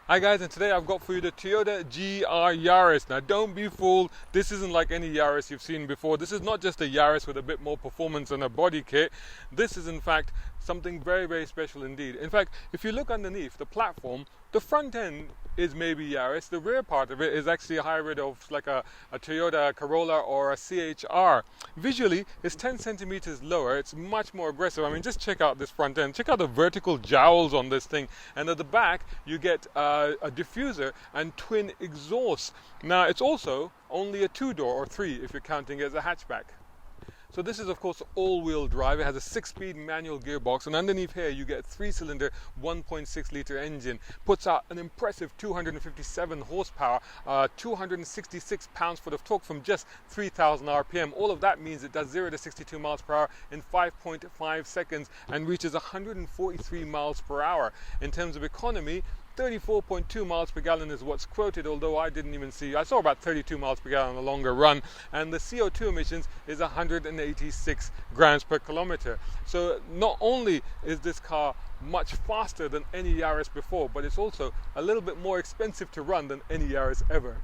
Hi guys, and today I've got for you the Toyota GR Yaris. Now don't be fooled, this isn't like any Yaris you've seen before. This is not just a Yaris with a bit more performance and a body kit. This is in fact something very, very special indeed. In fact, if you look underneath the platform, the front end is maybe Yaris. The rear part of it is actually a hybrid of like a Toyota Corolla or a CHR. Visually, it's 10 centimeters lower. It's much more aggressive. I mean, just check out this front end. Check out the vertical jowls on this thing. And at the back, you get a diffuser and twin exhausts. Now, it's also only a two-door or three if you're counting it as a hatchback. So this is of course all-wheel drive. It has a 6-speed manual gearbox, and underneath here you get a 3-cylinder 1.6 litre engine. Puts out an impressive 257 horsepower, 266 pounds-foot of torque from just 3,000 RPM. All of that means it does 0 to 62 miles per hour in 5.5 seconds and reaches 143 miles per hour. In terms of economy, 34.2 miles per gallon is what's quoted, although I didn't even see. I saw about 32 miles per gallon on a longer run, and the CO2 emissions is 186 grams per kilometer. So not only is this car much faster than any Yaris before, but it's also a little bit more expensive to run than any Yaris ever.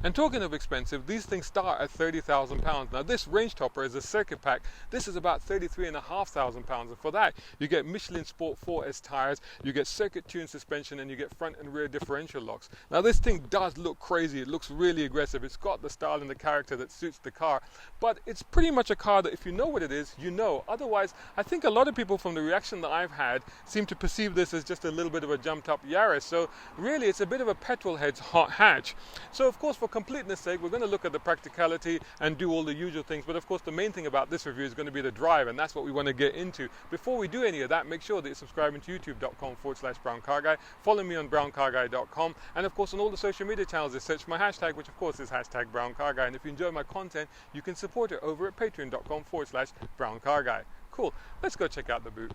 And talking of expensive, these things start at £30,000. Now this range topper is a circuit pack. This is about £33,500, and for that you get Michelin Sport 4S tires, you get circuit tuned suspension, and you get front and rear differential locks. Now this thing does look crazy. It looks really aggressive. It's got the style and the character that suits the car, but it's pretty much a car that if you know what it is, you know. Otherwise, I think a lot of people from the reaction that I've had seem to perceive this as just a little bit of a jumped up Yaris. So really it's a bit of a petrol head's hot hatch. So of course, for completeness sake, we're going to look at the practicality and do all the usual things, but of course the main thing about this review is going to be the drive, and that's what we want to get into. Before we do any of that, make sure that you're subscribing to youtube.com/browncarguy, follow me on browncarguy.com, and of course on all the social media channels, just search my hashtag, which of course is #browncarguy, and if you enjoy my content, you can support it over at patreon.com/browncarguy. Cool, let's go check out the boot.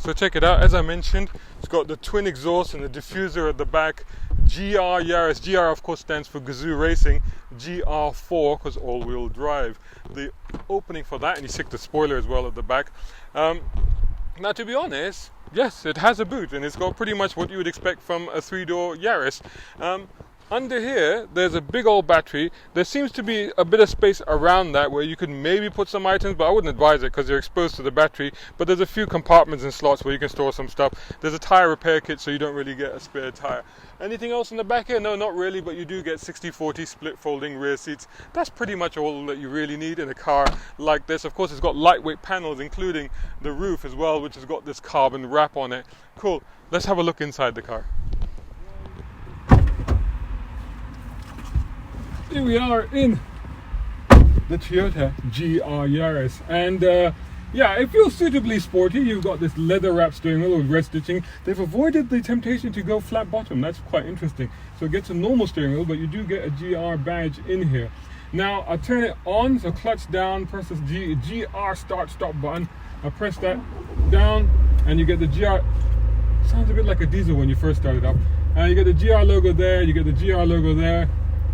So check it out, as I mentioned, it's got the twin exhaust and the diffuser at the back. GR Yaris, GR of course stands for Gazoo Racing, GR4 because all-wheel drive. The opening for that, and you see the spoiler as well at the back. Now to be honest, yes, it has a boot, and it's got pretty much what you would expect from a 3-door Yaris. Under here, there's a big old battery. There seems to be a bit of space around that where you could maybe put some items, but I wouldn't advise it because you're exposed to the battery. But there's a few compartments and slots where you can store some stuff. There's a tire repair kit, so you don't really get a spare tire. Anything else in the back here? No, not really, but you do get 60/40 split folding rear seats. That's pretty much all that you really need in a car like this. Of course, it's got lightweight panels, including the roof as well, which has got this carbon wrap on it. Cool. Let's have a look inside the car. Here we are in the Toyota GR Yaris, and yeah, it feels suitably sporty. You've got this leather wrap steering wheel with red stitching. They've avoided the temptation to go flat bottom. That's quite interesting. So it gets a normal steering wheel, but you do get a GR badge in here. Now I turn it on, so clutch down, press this GR start stop button. I press that down, and you get the GR. Sounds a bit like a diesel when you first start it up. You get the GR logo there, you get the GR logo there,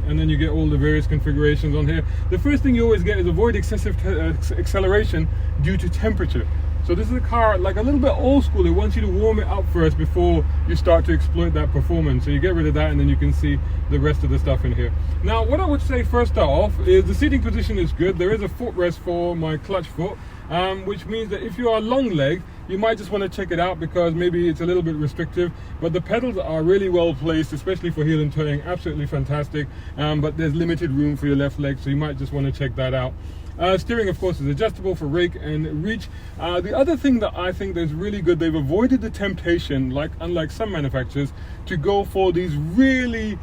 and then you get all the various configurations on here. The first thing you always get is avoid excessive acceleration due to temperature. So this is a car like a little bit old school. It wants you to warm it up first before you start to exploit that performance. So you get rid of that, and then you can see the rest of the stuff in here. Now what I would say first off is the seating position is good. There is a footrest for my clutch foot, which means that if you are long leg, you might just want to check it out because maybe it's a little bit restrictive, but the pedals are really well placed, especially for heel and toeing. Absolutely fantastic, but there's limited room for your left leg, so you might just want to check that out. Steering of course is adjustable for rake and reach. The other thing that I think is really good, they've avoided the temptation, unlike some manufacturers, to go for these really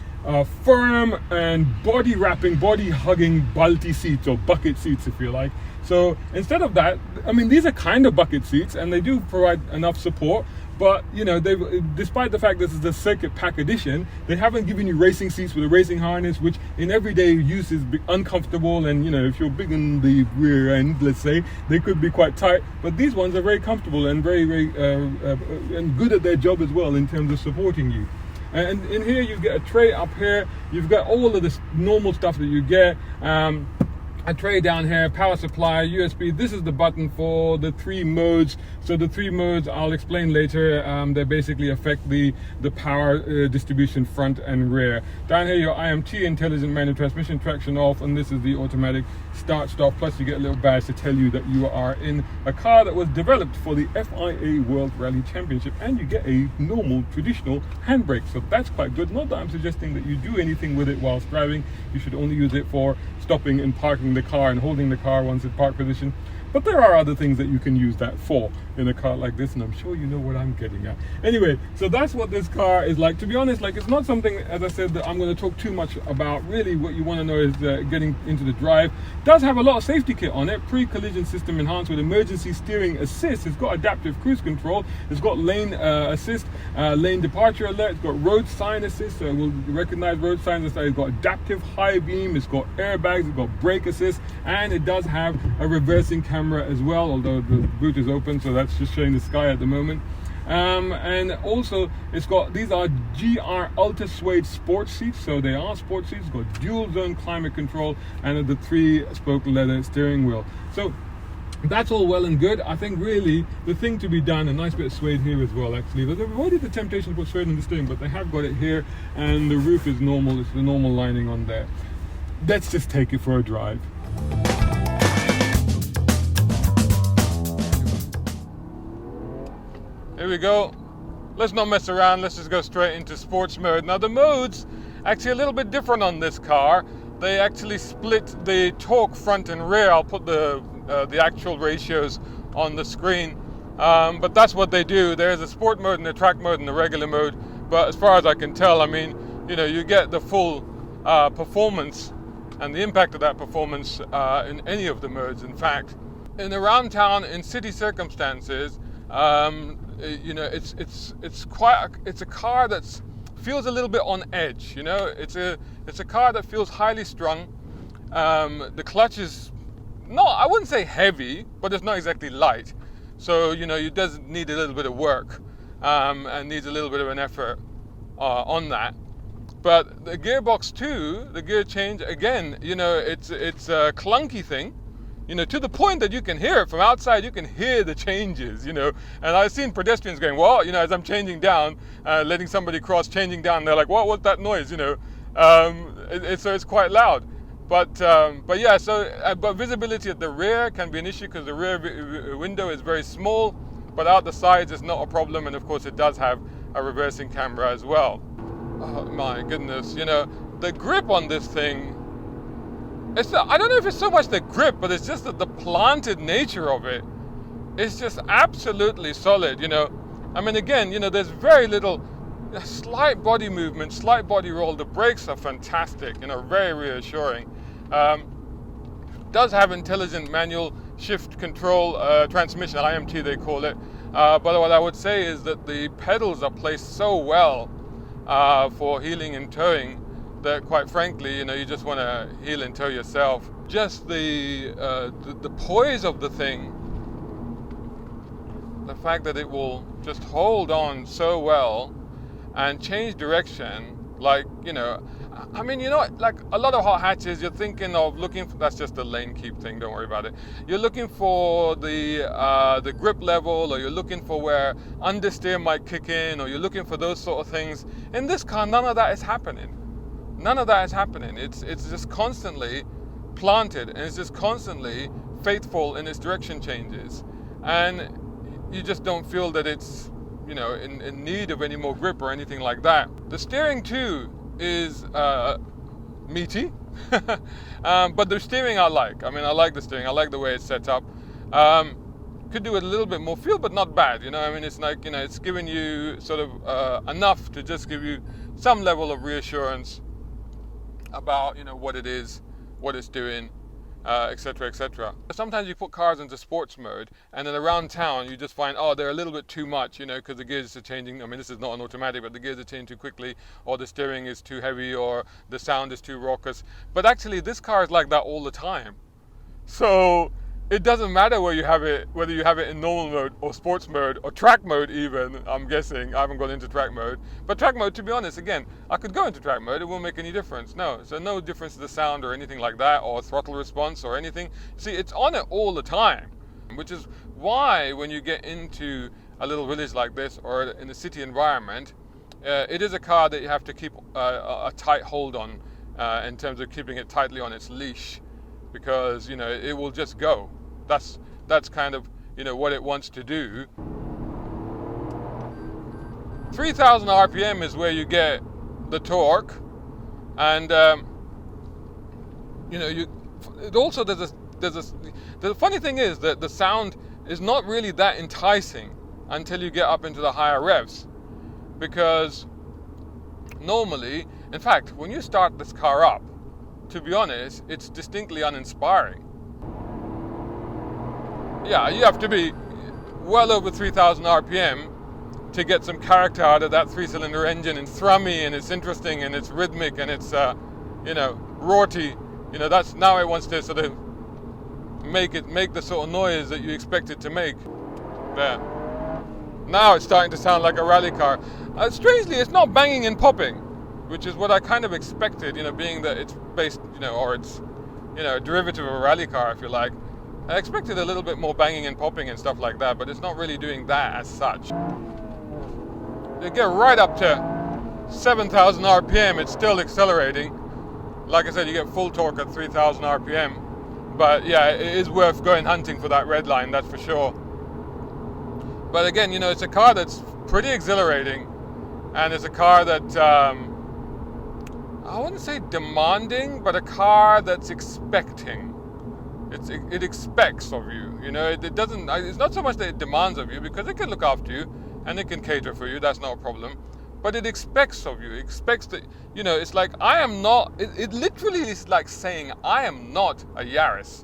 firm and body wrapping, body hugging bulky seats, or bucket seats if you like. So instead of that, I mean, these are kind of bucket seats and they do provide enough support, But you know, despite the fact this is the circuit pack edition, they haven't given you racing seats with a racing harness, which in everyday use is uncomfortable. And you know, if you're big in the rear end, let's say, they could be quite tight. But these ones are very comfortable and very and good at their job as well in terms of supporting you. And in here you get a tray up here. You've got all of this normal stuff that you get. A tray down here, power supply, USB. This is the button for the 3 modes. So the 3 modes I'll explain later. They basically affect the power distribution front and rear. Down here your IMT, intelligent manual transmission, traction off, and this is the automatic start stop. Plus you get a little badge to tell you that you are in a car that was developed for the FIA World Rally Championship, and you get a normal traditional handbrake. So that's quite good. Not that I'm suggesting that you do anything with it whilst driving. You should only use it for stopping and parking the car and holding the car once in park position. But there are other things that you can use that for in a car like this, and I'm sure you know what I'm getting at. Anyway, so that's what this car is like. To be honest, like, it's not something, as I said, that I'm going to talk too much about. Really, what you want to know is getting into the drive. It does have a lot of safety kit on it. Pre-collision system enhanced with emergency steering assist. It's got adaptive cruise control. It's got lane assist, lane departure alert. It's got road sign assist, so it will recognize road signs. It's got adaptive high beam. It's got airbags. It's got brake assist, and it does have a reversing camera as well, although the boot is open, so that's just showing the sky at the moment. And also it's got, these are GR Ultra Suede sports seats, so they are sports seats. It's got dual zone climate control and the 3-spoke leather steering wheel. So that's all well and good. I think really the thing to be done, a nice bit of suede here as well actually. They've avoided the temptation to put suede in the steering, but they have got it here, and the roof is normal. It's the normal lining on there. Let's just take it for a drive. Here we go. Let's not mess around. Let's just go straight into sports mode. Now the modes actually a little bit different on this car. They actually split the torque front and rear. I'll put the actual ratios on the screen. But that's what they do. There's a sport mode and a track mode and a regular mode. But as far as I can tell, I mean, you know, you get the full performance and the impact of that performance in any of the modes. In fact, in around town, in city circumstances, you know, it's a car that feels a little bit on edge. You know, it's a car that feels highly strung. The clutch is not, I wouldn't say heavy, but it's not exactly light. So you know, it does need a little bit of work and needs a little bit of an effort on that. But the gearbox too, the gear change, again, you know, it's a clunky thing. You know, to the point that you can hear it from outside. You can hear the changes, you know. And I've seen pedestrians going, well, you know, as I'm changing down, letting somebody cross, changing down, they're like, what was that noise, you know? So it's quite loud. But yeah, so but visibility at the rear can be an issue because the rear window is very small, but out the sides is not a problem. And of course, it does have a reversing camera as well. Oh my goodness, you know, the grip on this thing, I don't know if it's so much the grip, but it's just that the planted nature of it is just absolutely solid, you know. I mean, again, you know, there's very little, slight body movement, slight body roll. The brakes are fantastic, you know, very reassuring. Does have intelligent manual shift control transmission, IMT they call it. But what I would say is that the pedals are placed so well for heeling and towing that, quite frankly, you know, you just want to heel and tow yourself. Just the poise of the thing, the fact that it will just hold on so well and change direction, like, you know, I mean, you know, like a lot of hot hatches, you're thinking of looking for, that's just a lane keep thing, don't worry about it. You're looking for the grip level, or you're looking for where understeer might kick in, or you're looking for those sort of things. In this car, none of that is happening. None of that is happening. It's just constantly planted, and it's just constantly faithful in its direction changes. And you just don't feel that it's, you know, in need of any more grip or anything like that. The steering too is meaty, but the steering I like. I mean, I like the steering. I like the way it's set up. Could do with a little bit more feel, but not bad. You know, I mean, it's like, you know, it's giving you sort of enough to just give you some level of reassurance about, you know, what it is, what it's doing. etc., etc. Sometimes you put cars into sports mode, and then around town you just find, oh, they're a little bit too much, you know, because the gears are changing. I mean, this is not an automatic, but the gears are changing too quickly, or the steering is too heavy, or the sound is too raucous. But actually, this car is like that all the time. So it doesn't matter where you have it, whether you have it in normal mode or sports mode or track mode even. I'm guessing. I haven't gone into track mode. But track mode, to be honest, again, I could go into track mode. It won't make any difference. No, so no difference to the sound or anything like that, or throttle response or anything. See, it's on it all the time, which is why when you get into a little village like this or in a city environment, it is a car that you have to keep a tight hold on in terms of keeping it tightly on its leash, because, you know, it will just go. That's kind of, you know, what it wants to do. 3,000 RPM is where you get the torque, and you know, the funny thing is that the sound is not really that enticing until you get up into the higher revs, because normally, in fact, when you start this car up, to be honest, it's distinctly uninspiring. Yeah, you have to be well over 3,000 RPM to get some character out of that three-cylinder engine. It's thrummy and it's interesting and it's rhythmic and it's, you know, rorty. You know, that's now it wants to sort of make the sort of noise that you expect it to make. There. Now it's starting to sound like a rally car. Strangely, it's not banging and popping, which is what I kind of expected, you know, being that it's based, you know, or it's, you know, a derivative of a rally car, if you like. I expected a little bit more banging and popping and stuff like that, but it's not really doing that as such. You get right up to 7,000 RPM, it's still accelerating. Like I said, you get full torque at 3,000 RPM. But yeah, it is worth going hunting for that red line, that's for sure. But again, you know, it's a car that's pretty exhilarating, and it's a car that, I wouldn't say demanding, but a car that's expecting. It expects of you, you know. It doesn't. It's not so much that it demands of you, because it can look after you and it can cater for you. That's not a problem. But it expects of you. It expects that, you know. It's like, I am not. It literally is like saying, I am not a Yaris.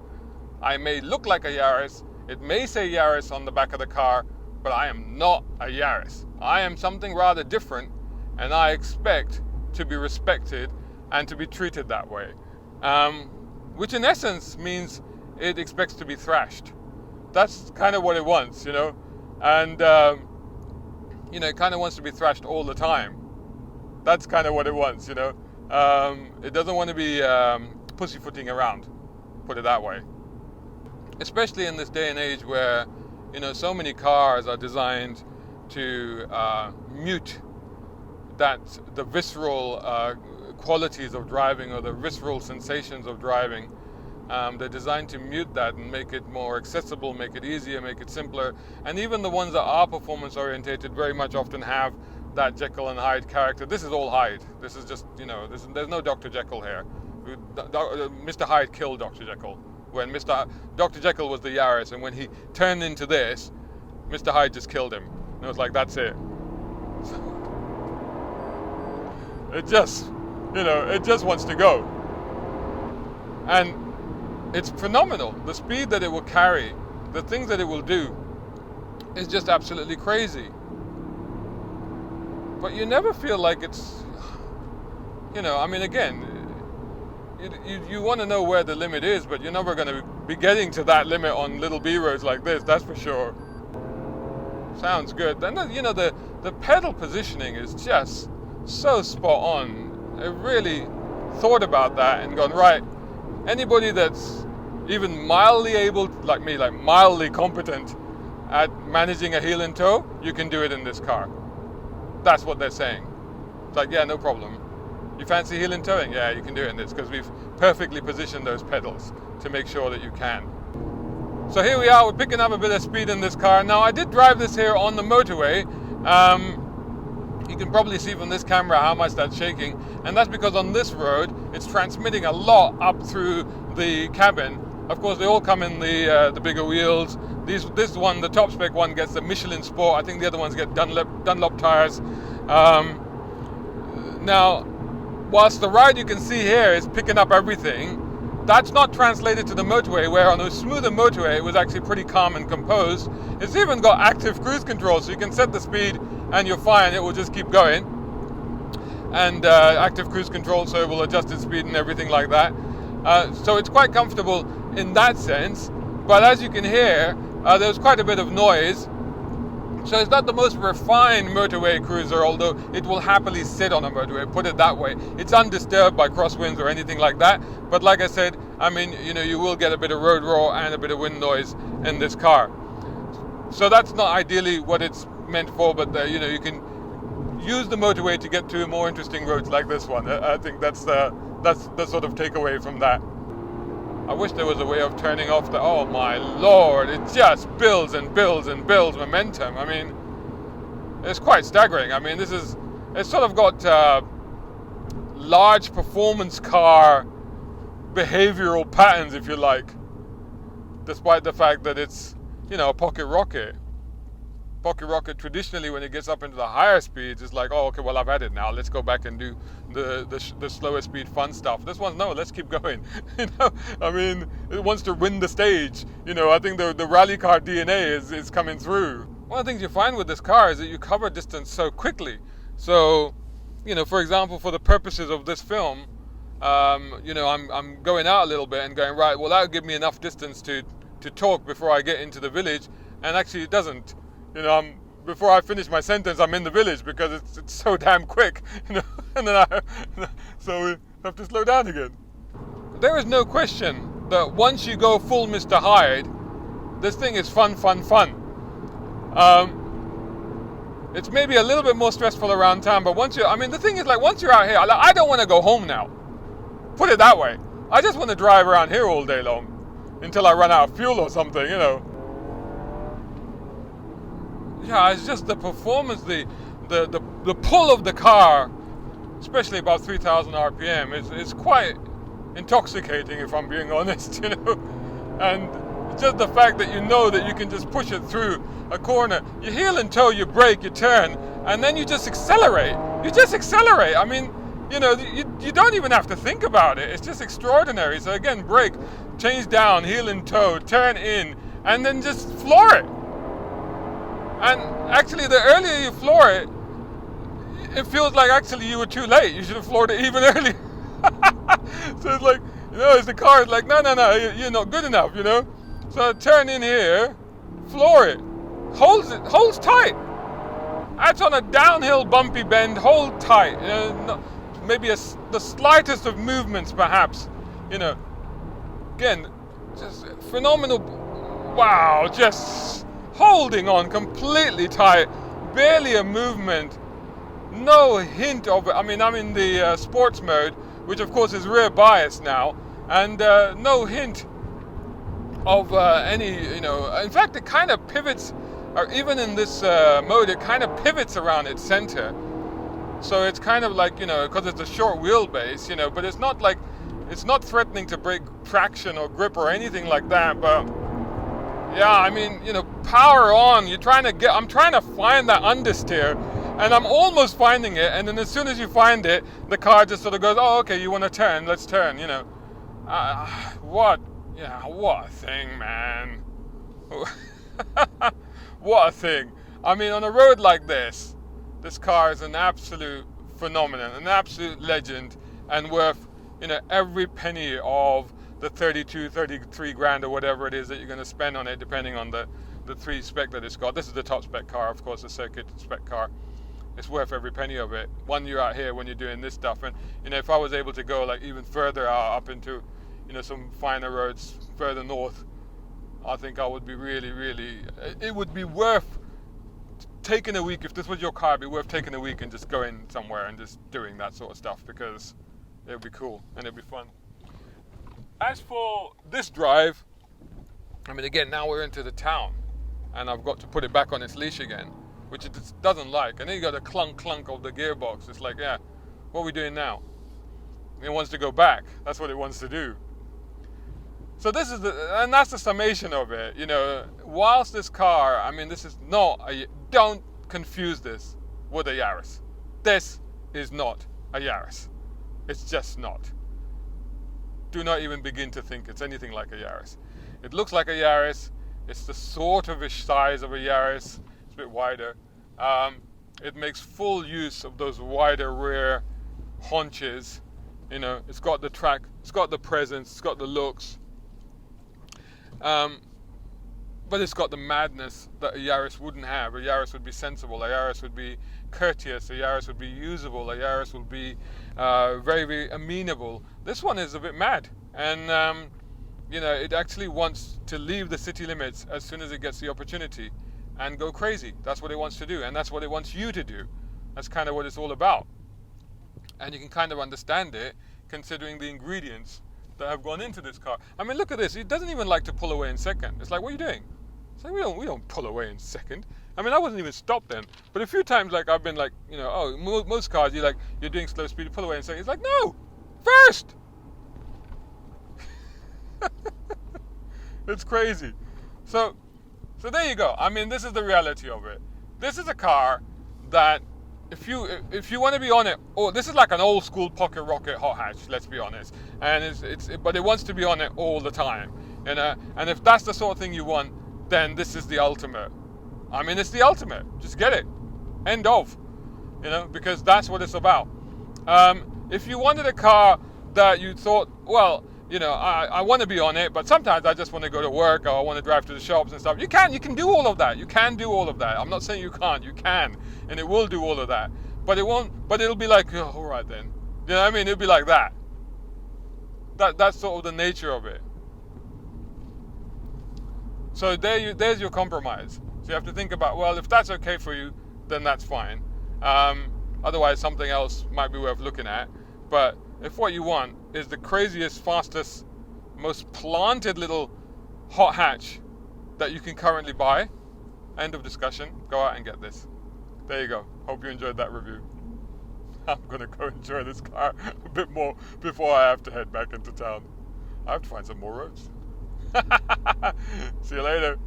I may look like a Yaris. It may say Yaris on the back of the car, but I am not a Yaris. I am something rather different, and I expect to be respected and to be treated that way. Which in essence means it expects to be thrashed. That's kind of what it wants, you know. And, you know, it kind of wants to be thrashed all the time. That's kind of what it wants, you know. It doesn't want to be pussyfooting around, put it that way. Especially in this day and age where, you know, so many cars are designed to mute the visceral qualities of driving, or the visceral sensations of driving. They're designed to mute that and make it more accessible, make it easier, make it simpler. And even the ones that are performance orientated very much often have that Jekyll and Hyde character. This is all Hyde. This is just, you know, there's no Dr. Jekyll here. Mr. Hyde killed Dr. Jekyll. When Dr. Jekyll was the Yaris, and when he turned into this, Mr. Hyde just killed him. And it was like, that's it. It just, you know, it just wants to go. And it's phenomenal. The speed that it will carry, the things that it will do, is just absolutely crazy. But you never feel like it's, you know, I mean, again, you want to know where the limit is, but you're never going to be getting to that limit on little B roads like this, that's for sure. Sounds good. Then, you know, the pedal positioning is just so spot on. I really thought about that and gone, right, anybody that's even mildly able, like me, like mildly competent at managing a heel and toe, you can do it in this car. That's what they're saying. It's like, yeah, no problem. You fancy heel and towing? Yeah, you can do it in this, because we've perfectly positioned those pedals to make sure that you can. So here we are, we're picking up a bit of speed in this car. Now, I did drive this here on the motorway. You can probably see from this camera how much that's shaking, and that's because on this road it's transmitting a lot up through the cabin. Of course, they all come in the bigger wheels. This one, the top spec one, gets the Michelin Sport. I think the other ones get Dunlop tires. Now, whilst the ride you can see here is picking up everything, That's not translated to the motorway, where on a smoother motorway it was actually pretty calm and composed. It's even got active cruise control, so you can set the speed and you're fine, it will just keep going. And active cruise control, so it will adjust its speed and everything like that. So it's quite comfortable in that sense. But as you can hear, there's quite a bit of noise. So it's not the most refined motorway cruiser, although it will happily sit on a motorway, put it that way. It's undisturbed by crosswinds or anything like that. But like I said, I mean, you will get a bit of road roar and a bit of wind noise in this car. So that's not ideally what it's meant for, but you can use the motorway to get to more interesting roads like this one. I think that's the sort of takeaway from that. I wish there was a way of turning off the, oh my lord, it just builds and builds and builds momentum. I mean, it's quite staggering. I mean, it's sort of got large performance car behavioral patterns, if you like, despite the fact that it's, a pocket rocket. Pocket rocket traditionally, when it gets up into the higher speeds, it's like, oh, okay, well, I've had it now. Let's go back and do the slower speed fun stuff. This one's, no, let's keep going. I mean, it wants to win the stage. I think the rally car DNA is coming through. One of the things you find with this car is that you cover distance so quickly. So, for example, for the purposes of this film, I'm going out a little bit and going, right, well, that would give me enough distance to talk before I get into the village. And actually it doesn't. Before I finish my sentence, I'm in the village because it's so damn quick, and then so we have to slow down again. There is no question that once you go full Mr. Hyde, this thing is fun. It's maybe a little bit more stressful around town, but the thing is, like, once you're out here, I don't want to go home now. Put it that way. I just want to drive around here all day long until I run out of fuel or something, Yeah, it's just the performance, the pull of the car, especially about 3,000 RPM, is quite intoxicating, if I'm being honest, And just the fact that that you can just push it through a corner. You heel and toe, you brake, you turn, and then you just accelerate. I mean, you don't even have to think about it. It's just extraordinary. So again, brake, change down, heel and toe, turn in, and then just floor it. And actually, the earlier you floor it, it feels like actually you were too late. You should have floored it even earlier. So it's like, it's the car is like, no, you're not good enough, So turn in here, floor it, holds tight. That's on a downhill bumpy bend, hold tight. Maybe the slightest of movements, perhaps. Again, just phenomenal. Wow, just holding on completely tight, barely a movement, no hint of it. I mean, I'm in the sports mode, which of course is rear bias now, and no hint of any, in fact it kind of pivots, or even in this mode, it kind of pivots around its center. So it's kind of like, because it's a short wheelbase, but it's not like, it's not threatening to break traction or grip or anything like that, but yeah, I mean, power on. I'm trying to find that understeer, and I'm almost finding it. And then as soon as you find it, the car just sort of goes, oh, okay, you want to turn? Let's turn, What a thing, man. What a thing. I mean, on a road like this car is an absolute phenomenon, an absolute legend, and worth, every penny of the 33 grand or whatever it is that you're going to spend on it, depending on the 3 spec that it's got. This is the top spec car, of course, the circuit spec car. It's worth every penny of it. When you're out here, when you're doing this stuff, and if I was able to go like even further out up into, some finer roads further north, I think I would be really, it would be worth taking a week. If this was your car, it'd be worth taking a week and just going somewhere and just doing that sort of stuff, because it would be cool and it'd be fun. As for this drive, I mean, again, now we're into the town, and I've got to put it back on its leash again, which it just doesn't like. And then you got the clunk of the gearbox. It's like, yeah, what are we doing now? It wants to go back. That's what it wants to do. So this is and that's the summation of it. Whilst this car, I mean, this is not don't confuse this with a Yaris. This is not a Yaris. It's just not. do not even begin to think it's anything like a Yaris. It looks like a Yaris. It's the sort of ish size of a Yaris. It's a bit wider. It makes full use of those wider rear haunches. You know, it's got the track, it's got the presence, it's got the looks. But it's got the madness that a Yaris wouldn't have. A Yaris would be sensible, a Yaris would be courteous, a Yaris would be usable, a Yaris would be very, very amenable. This one is a bit mad, and you know, it actually wants to leave the city limits as soon as it gets the opportunity and go crazy. That's what it wants to do, and that's what it wants you to do. That's kind of what it's all about. And you can kind of understand it considering the ingredients that have gone into this car. I mean, look at this. It doesn't even like to pull away in second. It's like, what are you doing? It's like, we don't pull away in second. I mean, I wasn't even stopped then. But a few times, like, I've been like, you know, oh, most cars, you're doing slow speed, you pull away in second. It's like, no, first. It's crazy. So there you go. I mean, this is the reality of it. This is a car that if you want to be on it, this is like an old school pocket rocket hot hatch, let's be honest. And but it wants to be on it all the time. And if that's the sort of thing you want, then this is the ultimate. I mean, it's the ultimate. Just get it. End of. You know, because that's what it's about. If you wanted a car that you thought, well, you know, I want to be on it, but sometimes I just want to go to work or I want to drive to the shops and stuff. You can do all of that. You can do all of that. I'm not saying you can't. You can, and it will do all of that. But it won't. But it'll be like, oh, all right then. You know what I mean? It'll be like that. That's sort of the nature of it. So there's your compromise. So you have to think about, well, if that's okay for you, then that's fine. Otherwise, something else might be worth looking at. But if what you want is the craziest, fastest, most planted little hot hatch that you can currently buy, end of discussion, go out and get this. There you go. Hope you enjoyed that review. I'm going to go enjoy this car a bit more before I have to head back into town. I have to find some more roads. See you later.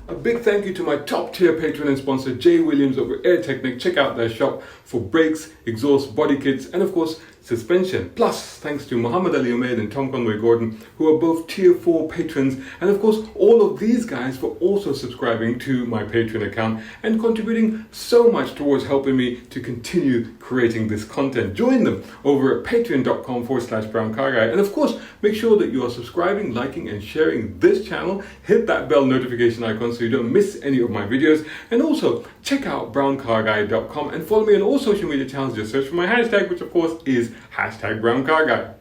A big thank you to my top tier patron and sponsor Jay Williams over Air Technic. Check out their shop for brakes, exhaust, body kits, and of course suspension. Plus, thanks to Muhammad Ali Ahmed and Tom Conway Gordon, who are both tier 4 patrons, and of course all of these guys for also subscribing to my Patreon account and contributing so much towards helping me to continue creating this content. Join them over at patreon.com/browncarguy, and of course make sure that you are subscribing, liking and sharing this channel. Hit that bell notification icon so you don't miss any of my videos, and also check out browncarguy.com and follow me on all social media channels. Just search for my hashtag, which of course is #BrownCarGuy.